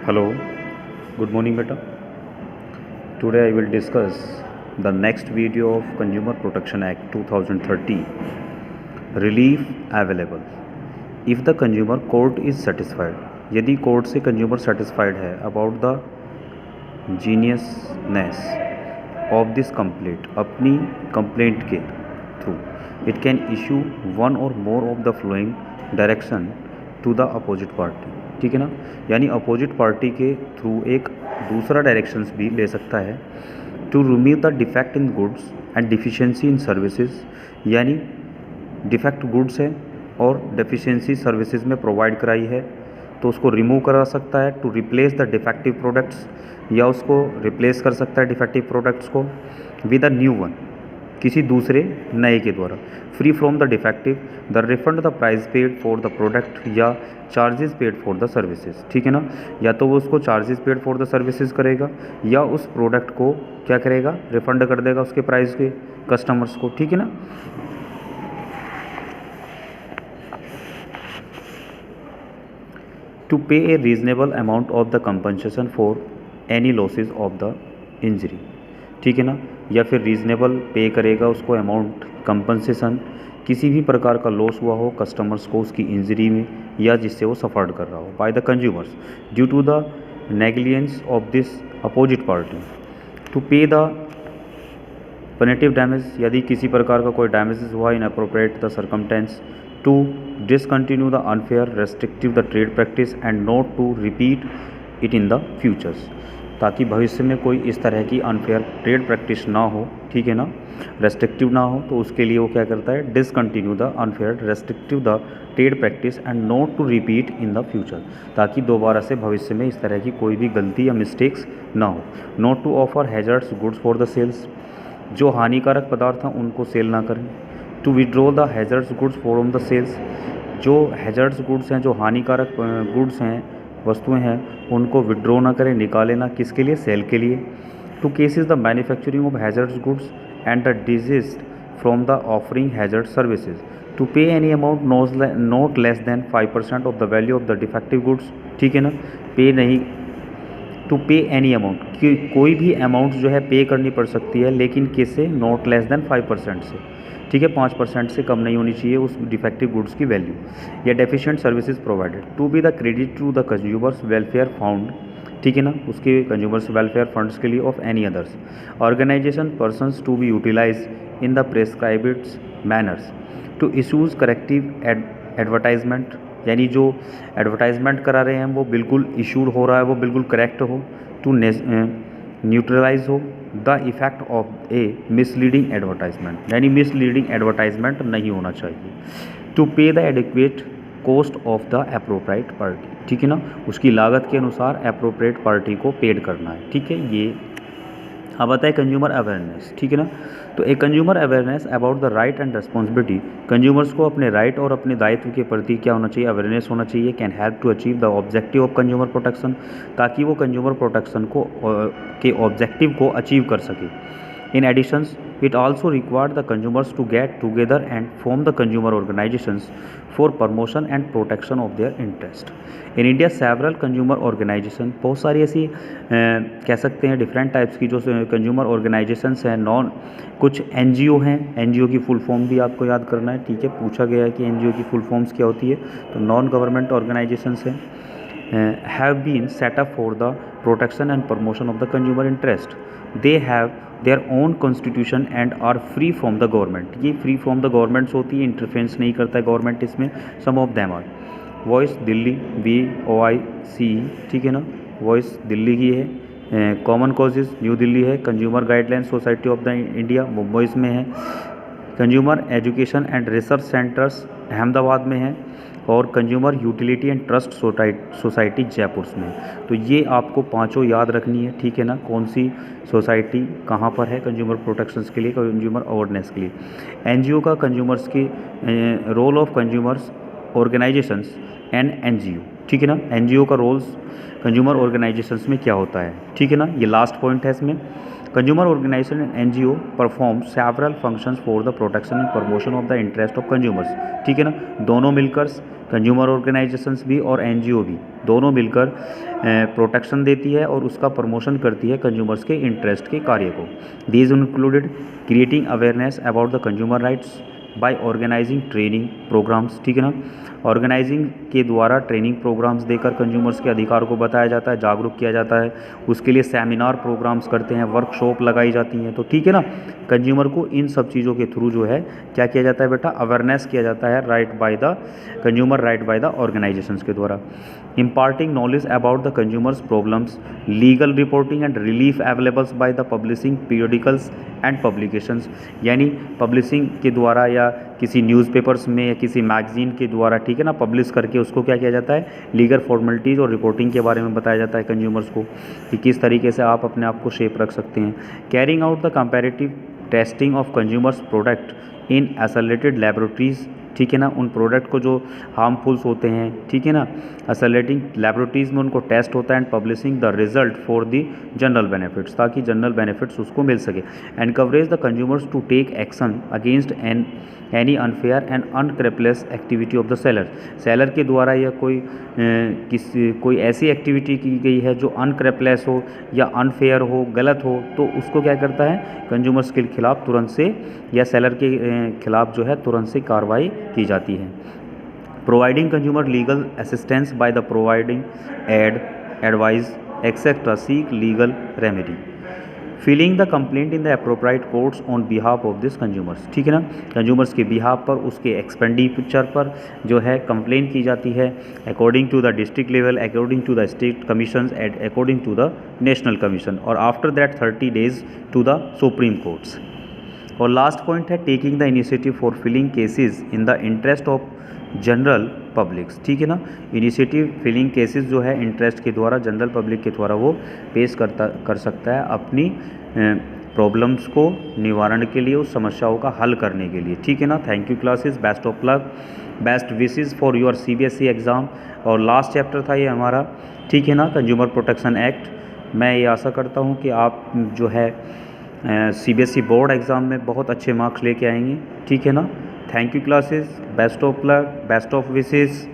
Hello, good morning beta. Today I will discuss the next video of Consumer Protection Act 2030. Relief available if the consumer court is satisfied. यदि court से consumer satisfied है about the geniusness of this complaint, अपनी complaint के through it can issue one or more of the following direction to the opposite party. ठीक है ना, यानी opposite party के थ्रू एक दूसरा डायरेक्शंस भी ले सकता है to remove the defect in goods and deficiency in services, यानी डिफेक्ट गुड्स है और डेफिशिएंसी सर्विसेज में प्रोवाइड कराई है तो उसको रिमूव करा सकता है to replace the defective products, या उसको रिप्लेस कर सकता है डिफेक्टिव प्रोडक्ट्स को विद अ न्यू वन, किसी दूसरे नए के द्वारा। Free from the defective the refund the price paid for the product या charges paid for the services. ठीक है ना, या तो वो उसको charges paid for the services करेगा या उस प्रोडक्ट को क्या करेगा, रिफंड कर देगा उसके प्राइस के कस्टमर्स को। ठीक है ना, टू पे ए reasonable amount of the compensation for any losses of the injury. ठीक है ना, या फिर रीजनेबल पे करेगा उसको अमाउंट कंपनसेशन, किसी भी प्रकार का लॉस हुआ हो कस्टमर्स को उसकी इंजरी में या जिससे वो सफ़र्ड कर रहा हो by the consumers due to the negligence of this opposite party. To pay the punitive damage, यदि किसी प्रकार का कोई डैमेज हुआ in appropriate the circumstances, to discontinue the unfair restrictive the trade practice and not to repeat it in the futures, ताकि भविष्य में कोई इस तरह की अनफेयर ट्रेड प्रैक्टिस ना हो। ठीक है ना, रेस्ट्रिक्टिव ना हो, तो उसके लिए वो क्या करता है, discontinue the unfair restrictive the trade practice and not to repeat in the future, ताकि दोबारा से भविष्य में इस तरह की कोई भी गलती या मिस्टेक्स ना हो। Not to offer hazards goods for the sales, जो हानिकारक पदार्थ हैं उनको सेल ना करें। To withdraw the hazards goods from the sales, जो हैजर्ड्स गुड्स हैं, जो हानिकारक गुड्स हैं, वस्तुएं हैं, उनको विड्रॉ ना करें, निकालें ना, किसके लिए, सेल के लिए। To cases the manufacturing of hazards goods and the desist from the offering hazard services, to pay any amount not less than 5% of the value of the defective goods. ठीक है ना, पे नहीं, टू पे एनी अमाउंट, कि कोई भी amount जो है पे करनी पड़ सकती है, लेकिन किससे, नॉट लेस देन 5% से। ठीक है, 5% से कम नहीं होनी चाहिए उस डिफेक्टिव गुड्स की वैल्यू, या deficient services provided. To be the credit to the consumers welfare found, ठीक है ना, उसके कंज्यूमर्स वेलफेयर फंड्स के लिए of any others organisation persons to be utilise in the prescribed manners. To issues corrective advertisement, यानी जो advertisement करा रहे हैं वो बिल्कुल इशूड हो रहा है, वो बिल्कुल करेक्ट हो। टू न्यूट्रलाइज हो the effect of A misleading advertisement, यानी मिसलीडिंग एडवर्टाइजमेंट नहीं होना चाहिए। To pay the adequate cost of the appropriate party, ठीक है ना, उसकी लागत के अनुसार अप्रोप्रिएट पार्टी को पेड करना है। ठीक है, ये अब आता है कंज्यूमर अवेयरनेस। ठीक है ना, तो एक consumer awareness about the right and responsibility, consumers को अपने राइट और अपने दायित्व के प्रति क्या होना चाहिए, अवेयरनेस होना चाहिए। Can help to achieve the objective of consumer protection, ताकि वो कंज्यूमर प्रोटेक्शन को के ऑब्जेक्टिव को अचीव कर सके। इन editions it also required the consumers to get together and form the consumer organizations for promotion and protection of their interest. In India several consumer organization, बहुत सारी ऐसी कह सकते हैं डिफरेंट टाइप्स की जो कंज्यूमर ऑर्गेनाइजेशंस हैं, नॉन कुछ NGO हैं, NGO की फुल फॉर्म भी आपको याद करना है। ठीक है, पूछा गया है कि NGO की फुल फॉर्म्स क्या होती है, तो नॉन गवर्नमेंट ऑर्गेनाइजेशंस हैं। have been set up for the protection and promotion of the consumer interest. They have their own constitution and are free from the government. ये free from the governments होती है, interference नहीं करता है government इसमें। some of them are voice Delhi VOIC, ठीक है ना, वॉइस दिल्ली की है। कॉमन कॉजेज न्यू दिल्ली है। Consumer guideline society of the India Mumbai में है। Consumer education and research centres Ahmedabad में है, और consumer utility and trust society Jaipur में। तो ये आपको पांचों याद रखनी है। ठीक है ना, कौन सी सोसाइटी कहाँ पर है कंज्यूमर प्रोटेक्शंस के लिए, कंज्यूमर अवेयरनेस के लिए। NGO का कंज्यूमर्स की role of consumers organisations and NGO, ठीक है ना, NGO का रोल्स कंज्यूमर ऑर्गेनाइजेशंस में क्या होता है। ठीक है ना, ये लास्ट पॉइंट है इसमें। Consumer organisation and NGO perform several functions for the protection and promotion of the interest of consumers, ठीक है ना। दोनों मिलकर, कंज्यूमर ऑर्गेनाइजेशंस भी और एनजीओ भी, दोनों मिलकर प्रोटेक्शन देती है और उसका प्रमोशन करती है कंज्यूमर्स के इंटरेस्ट के कार्य को। These included creating awareness about the consumer rights by organising training programmes, ठीक है ना। ऑर्गेनाइजिंग के द्वारा ट्रेनिंग प्रोग्राम्स देकर कंज्यूमर्स के अधिकार को बताया जाता है, जागरूक किया जाता है, उसके लिए सेमिनार प्रोग्राम्स करते हैं, वर्कशॉप लगाई जाती हैं, तो ठीक है ना। कंज्यूमर को इन सब चीज़ों के थ्रू जो है क्या किया जाता है बेटा, अवेयरनेस किया जाता है right by the consumer right by the organisations के द्वारा। imparting knowledge about the consumers problems, legal reporting and relief available by the publishing periodicals and publications, यानी पब्लिशिंग के द्वारा या किसी न्यूज़पेपर्स में या किसी मैगजीन के द्वारा, ठीक है ना, पब्लिश करके उसको क्या किया जाता है, लीगल फॉर्मेलिटीज़ और रिपोर्टिंग के बारे में बताया जाता है कंज्यूमर्स को कि किस तरीके से आप अपने आप को शेप रख सकते हैं। Carrying out the comparative testing of consumers product in isolated laboratories, ठीक है ना, उन प्रोडक्ट को जो हार्मफुल्स होते हैं, ठीक है ना, एसोलेटिंग लैबोरेटरीज़ में उनको टेस्ट होता है and publishing the result for the general benefits, ताकि जनरल बेनिफिट्स उसको मिल सके। Encourage the consumers to take action against any unfair and unscrupulous activity of the seller, seller के द्वारा या कोई ऐसी एक्टिविटी की गई है जो अनक्रेपलेस हो या अनफेयर हो, गलत हो, तो उसको क्या करता है, कंज्यूमर्स के खिलाफ तुरंत से या सेलर के खिलाफ जो है तुरंत से कार्रवाई की जाती है। Providing consumer legal assistance by the providing advice etcetera seek legal remedy, filling the complaint in the appropriate courts on behalf of this consumers, ठीक है ना, कंज्यूमर्स के बिहाफ पर, उसके एक्सपेंडिचर पर जो है कंप्लेन की जाती है according to the district level, according to the state commission and according to the national commission, और after that 30 days to the supreme courts. और लास्ट पॉइंट है taking the initiative for filing cases in the interest of general publics, ठीक है ना, initiative filling cases जो है interest के द्वारा, जनरल पब्लिक के द्वारा वो पेश कर सकता है अपनी प्रॉब्लम्स को निवारण के लिए, उस समस्याओं का हल करने के लिए, ठीक है ना। Thank you classes, best of luck, best wishes for your CBSE exam. और लास्ट चैप्टर था ये हमारा, ठीक है ना, कंज्यूमर प्रोटेक्शन एक्ट। मैं ये आशा करता हूँ कि आप जो है CBSE बोर्ड एग्ज़ाम में बहुत अच्छे मार्क्स लेके आएंगे, ठीक है ना। Thank you classes, best of luck, best of wishes.